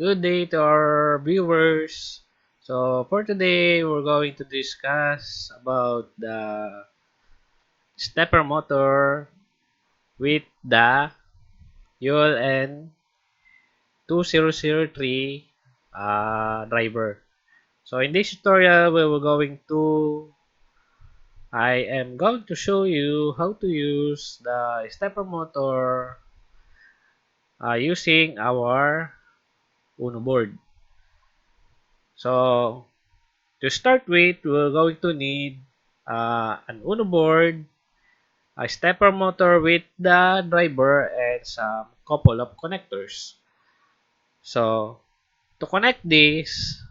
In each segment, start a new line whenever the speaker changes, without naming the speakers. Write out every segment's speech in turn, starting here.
Good day to our viewers. So for today, we're going to discuss about the stepper motor with the ULN2003 driver. So in this tutorial, I am going to show you how to use the stepper motor using our Uno board. So to start with, we're going to need an Uno board, a stepper motor with the driver, and some couple of connectors. So to connect this,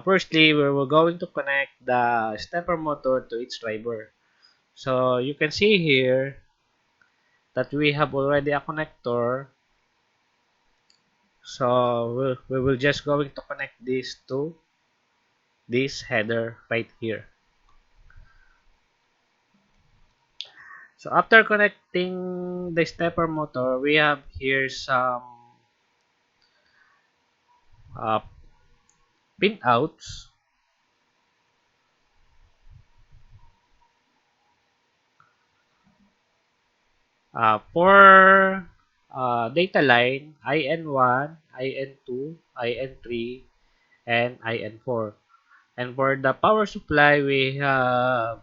firstly, we're going to connect the stepper motor to its driver. So you can see here that we have already a connector. So we will just going to connect this to this header right here. So after connecting the stepper motor, we have here some uh, pin outs. For data line, IN1, IN2, IN3, and IN4. And for the power supply, we have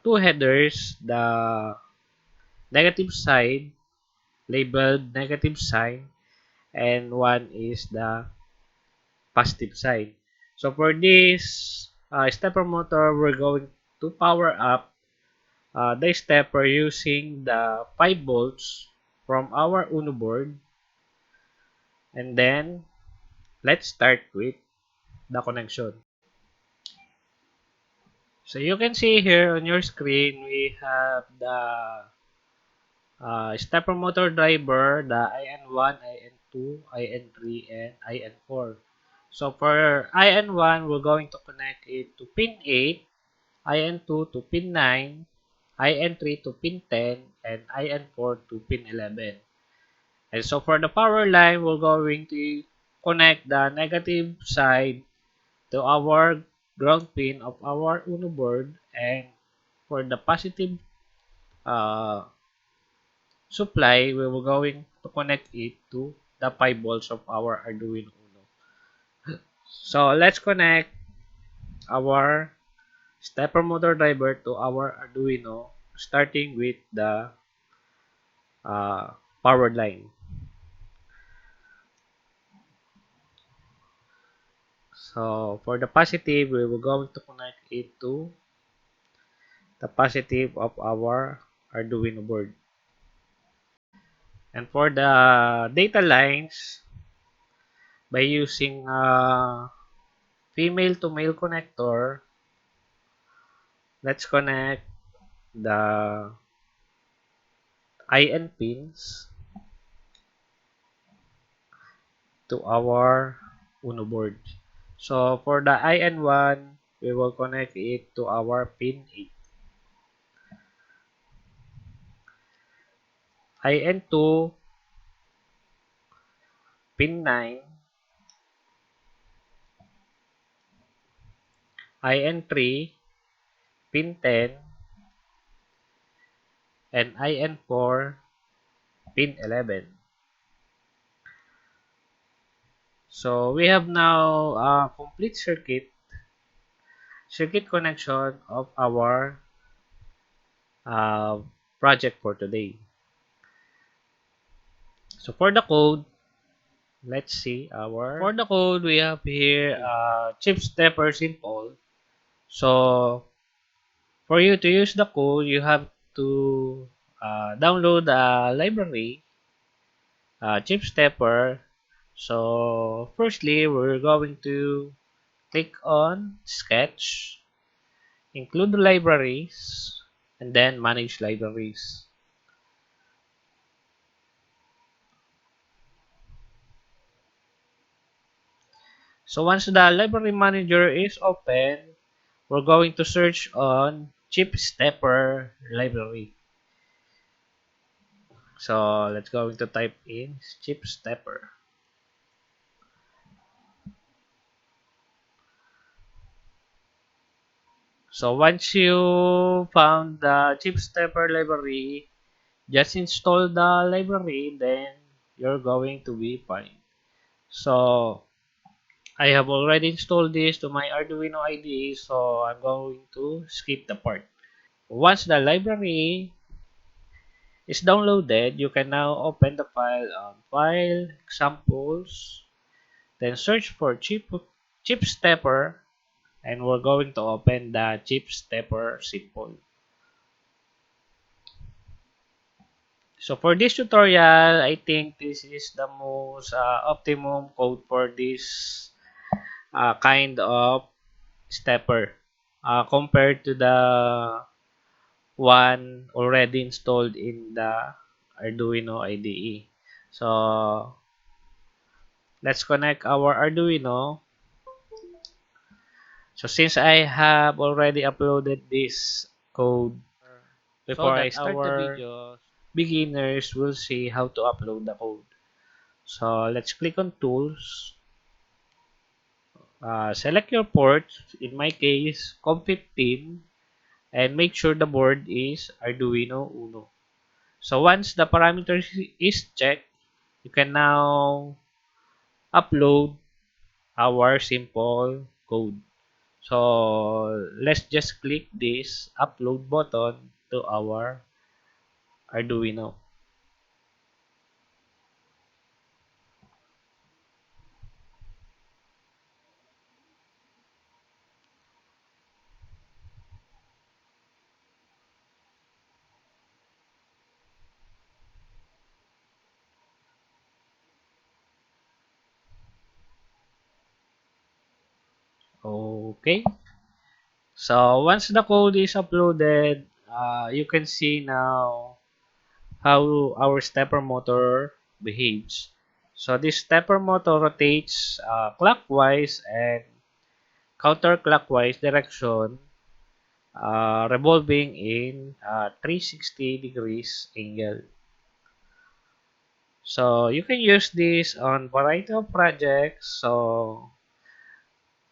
two headers. The negative side, labeled negative sign, and one is the positive side. So for this stepper motor, we're going to power up the stepper using the 5 volts from our Uno board. And then let's start with the connection. So you can see here on your screen, we have the stepper motor driver, the IN1, IN2, IN3, and IN4. So for IN1, we're going to connect it to pin 8, IN2 to pin 9, IN3 to pin 10, and IN4 to pin 11. And so for the power line, we're going to connect the negative side to our ground pin of our Uno board, and for the positive uh, supply, we were going to connect it to the 5 volts of our Arduino Uno. So let's connect our stepper motor driver to our Arduino, starting with the power line. So for the positive, we will going to connect it to the positive of our Arduino board. And for the data lines, by using female to male connector, let's connect the IN pins to our Uno board. So for the IN1, we will connect it to our pin 8. IN2, pin 9. IN3, pin 10. And IN4, pin 11. So we have now a complete circuit connection of our uh, project for today. So for the code, let's see for the code, we have here chip stepper simple. So for you to use the code, you have to download the library chip stepper. So firstly, we're going to click on sketch, include the libraries, and then manage libraries. So once the library manager is open, we're going to search on chip stepper library. So let's going to type in chip stepper. So once you found the chip stepper library, just install the library, then you're going to be fine. So I have already installed this to my Arduino IDE, so I'm going to skip the part. Once the library is downloaded, you can now open the file on File, Examples, then search for chip stepper, and we're going to open the chip stepper simple. So for this tutorial, I think this is the most optimum code for this kind of stepper compared to the one already installed in the Arduino IDE. So let's connect our Arduino. So since I have already uploaded this code
so
before I
that
start the
our
video, beginners will see how to upload the code. So let's click on Tools. Select your port, in my case, COM15, and make sure the board is Arduino Uno. So once the parameters is checked, you can now upload our simple code. So let's just click this upload button to our Arduino. Okay. So once the code is uploaded, you can see now how our stepper motor behaves. So this stepper motor rotates clockwise and counterclockwise direction, revolving in 360 degrees angle. So you can use this on variety of projects. So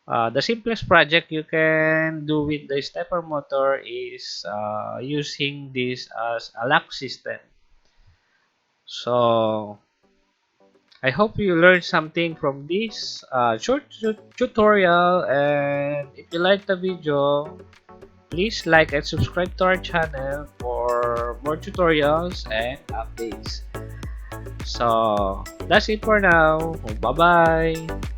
the simplest project you can do with the stepper motor is using this as a lock system. So I hope you learned something from this short tutorial, and if you like the video, please like and subscribe to our channel for more tutorials and updates. So that's it for now. Bye bye.